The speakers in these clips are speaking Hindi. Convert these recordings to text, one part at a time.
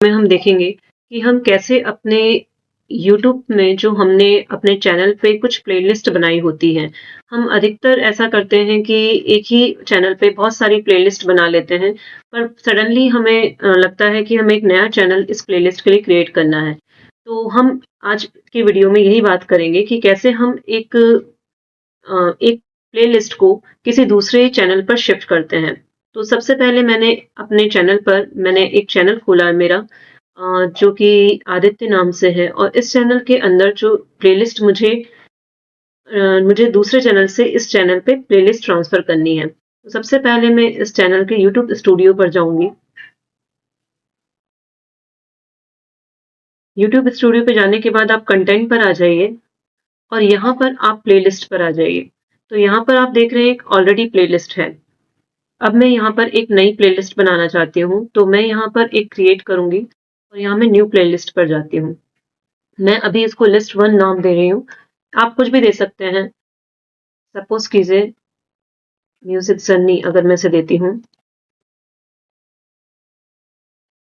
में हम देखेंगे कि हम कैसे अपने यूट्यूब में जो हमने अपने चैनल पे कुछ प्लेलिस्ट बनाई होती हैं, हम अधिकतर ऐसा करते हैं कि एक ही चैनल पे बहुत सारी प्लेलिस्ट बना लेते हैं, पर सडनली हमें लगता है कि हमें एक नया चैनल इस प्लेलिस्ट के लिए क्रिएट करना है। तो हम आज की वीडियो में यही बात करेंगे कि कैसे हम एक प्लेलिस्ट को किसी दूसरे चैनल पर शिफ्ट करते हैं। तो सबसे पहले मैंने एक चैनल खोला है मेरा, जो कि आदित्य नाम से है, और इस चैनल के अंदर जो प्लेलिस्ट मुझे दूसरे चैनल से इस चैनल पे प्लेलिस्ट ट्रांसफर करनी है। तो सबसे पहले मैं इस चैनल के यूट्यूब स्टूडियो पर जाऊंगी। यूट्यूब स्टूडियो पे जाने के बाद आप कंटेंट पर आ जाइए और यहाँ पर आप प्लेलिस्ट पर आ जाइए। तो यहाँ पर आप देख रहे हैं एक ऑलरेडी प्लेलिस्ट है। अब मैं यहाँ पर एक नई प्लेलिस्ट बनाना चाहती हूँ, तो मैं यहाँ पर एक क्रिएट करूंगी और यहाँ मैं न्यू प्लेलिस्ट पर जाती हूँ। मैं अभी इसको लिस्ट 1 नाम दे रही हूँ। आप कुछ भी दे सकते हैं। सपोज कीजिए म्यूजिक जर्नी अगर मैं इसे देती हूँ।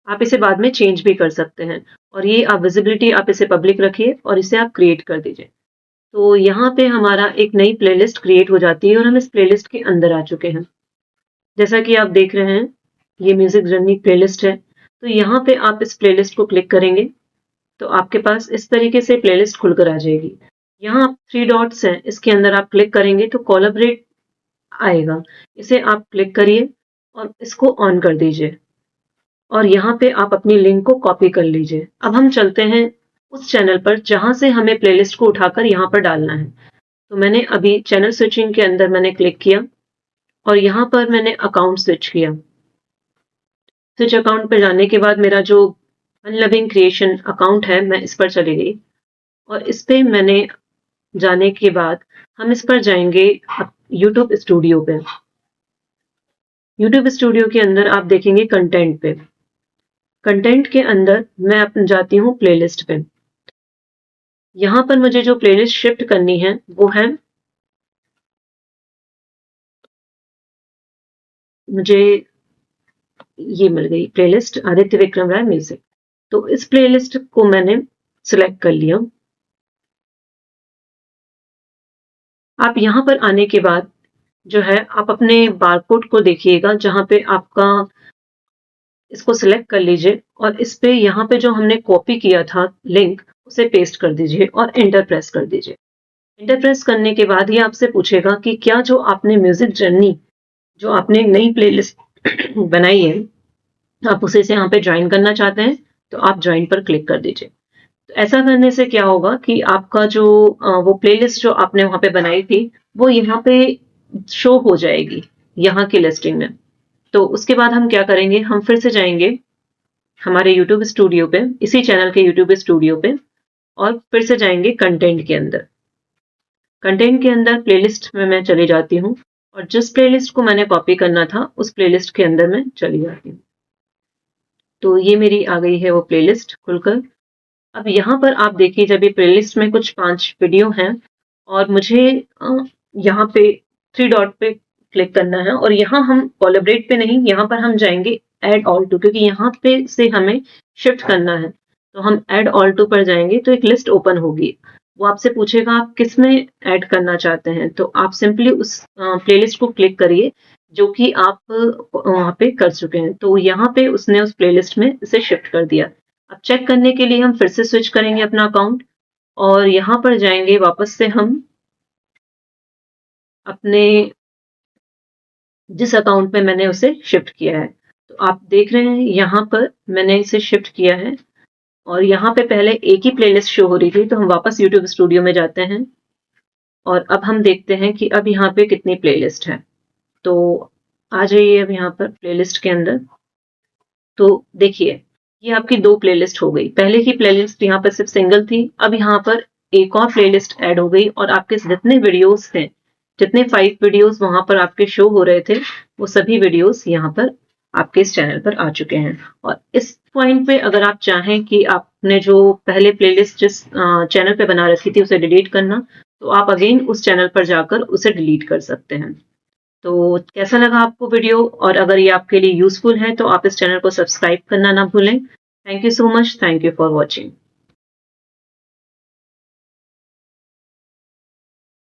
आप इसे बाद में चेंज भी कर सकते हैं, और ये आप विजिबिलिटी आप इसे पब्लिक रखिए और इसे आप क्रिएट कर दीजिए। तो यहाँ पे हमारा एक नई प्लेलिस्ट क्रिएट हो जाती है और हम इस प्लेलिस्ट के अंदर आ चुके हैं। जैसा कि आप देख रहे हैं, ये म्यूजिक जर्नी प्लेलिस्ट है। तो यहाँ पे आप इस प्लेलिस्ट को क्लिक करेंगे तो आपके पास इस तरीके से प्लेलिस्ट खुलकर आ जाएगी। यहाँ आप 3 डॉट्स हैं, इसके अंदर आप क्लिक करेंगे तो कोलैबोरेट आएगा। इसे आप क्लिक करिए और इसको ऑन कर दीजिए, और यहाँ पे आप अपनी लिंक को कॉपी कर लीजिए। अब हम चलते हैं उस चैनल पर जहां से हमें प्लेलिस्ट को उठाकर यहाँ पर डालना है। तो मैंने अभी चैनल स्विचिंग के अंदर मैंने क्लिक किया और यहाँ पर मैंने अकाउंट स्विच किया। स्विच अकाउंट पर जाने के बाद मेरा जो अनलविंग क्रिएशन अकाउंट है, मैं इस पर चली गई, और इस पे मैंने जाने के बाद हम इस पर जाएंगे यूट्यूब स्टूडियो पे। यूट्यूब स्टूडियो के अंदर आप देखेंगे कंटेंट पे। कंटेंट के अंदर मैं जाती हूँ प्लेलिस्ट पे। यहाँ पर मुझे जो प्लेलिस्ट शिफ्ट करनी है वो है, मुझे ये मिल गई प्लेलिस्ट आदित्य विक्रम राय म्यूजिक। तो इस प्लेलिस्ट को मैंने सिलेक्ट कर लिया। आप यहाँ पर आने के बाद जो है आप अपने बारकोड को देखिएगा, जहाँ पे आपका इसको सिलेक्ट कर लीजिए और इस पे यहाँ पे जो हमने कॉपी किया था लिंक, उसे पेस्ट कर दीजिए और एंटर प्रेस कर दीजिए। एंटर प्रेस करने के बाद ये आपसे पूछेगा कि क्या जो आपने म्यूजिक जर्नी, जो आपने नई प्लेलिस्ट बनाई है, आप उसे से यहाँ पे ज्वाइन करना चाहते हैं, तो आप ज्वाइन पर क्लिक कर दीजिए। तो ऐसा करने से क्या होगा कि आपका जो वो प्लेलिस्ट जो आपने वहां पे बनाई थी, वो यहाँ पे शो हो जाएगी यहाँ की लिस्टिंग में। तो उसके बाद हम क्या करेंगे, हम फिर से जाएंगे हमारे यूट्यूब स्टूडियो पे, इसी चैनल के यूट्यूब स्टूडियो पे, और फिर से जाएंगे कंटेंट के अंदर। कंटेंट के अंदर प्लेलिस्ट में मैं चली जाती हूँ और जिस प्लेलिस्ट को मैंने कॉपी करना था उस प्लेलिस्ट के अंदर मैं चली जाती हूँ। तो ये मेरी आ गई है वो प्लेलिस्ट खुलकर। अब यहाँ पर आप देखिए, जब ये प्लेलिस्ट में कुछ 5 वीडियो हैं और मुझे यहाँ पे 3 डॉट पे क्लिक करना है, और यहाँ हम कोलैबोरेट पे नहीं, यहाँ पर हम जाएंगे ऐड ऑल टू, क्योंकि यहाँ पे से हमें शिफ्ट करना है। तो हम ऐड ऑल टू पर जाएंगे तो एक लिस्ट ओपन होगी। वो आपसे पूछेगा आप किस में ऐड करना चाहते हैं, तो आप सिंपली उस प्लेलिस्ट को क्लिक करिए जो कि आप वहाँ पे कर चुके हैं। तो यहाँ पे उसने उस प्लेलिस्ट में इसे शिफ्ट कर दिया। अब चेक करने के लिए हम फिर से स्विच करेंगे अपना अकाउंट और यहाँ पर जाएंगे वापस से हम अपने जिस अकाउंट में मैंने उसे शिफ्ट किया है। तो आप देख रहे हैं यहाँ पर मैंने इसे शिफ्ट किया है, और यहाँ पे पहले एक ही प्लेलिस्ट शो हो रही थी। तो हम वापस यूट्यूब स्टूडियो में जाते हैं और अब हम देखते हैं कि अब यहाँ पे कितनी प्लेलिस्ट है। तो आ जाइए अब यहाँ पर प्लेलिस्ट के अंदर। तो देखिए ये आपकी 2 प्लेलिस्ट हो गई। पहले की प्लेलिस्ट यहाँ पर सिर्फ सिंगल थी, अब यहाँ पर एक और प्लेलिस्ट ऐड हो गई, और आपके जितने वीडियोस थे, जितने 5 वीडियोस वहां पर आपके शो हो रहे थे, वो सभी वीडियोस यहाँ पर आपके इस चैनल पर आ चुके हैं। और इस पॉइंट पे अगर आप चाहें कि आपने जो पहले प्लेलिस्ट जिस चैनल पे बना रखी थी उसे डिलीट करना, तो आप अगेन उस चैनल पर जाकर उसे डिलीट कर सकते हैं। तो कैसा लगा आपको वीडियो, और अगर ये आपके लिए यूजफुल है तो आप इस चैनल को सब्सक्राइब करना ना भूलें। Thank you so much, thank you for watching.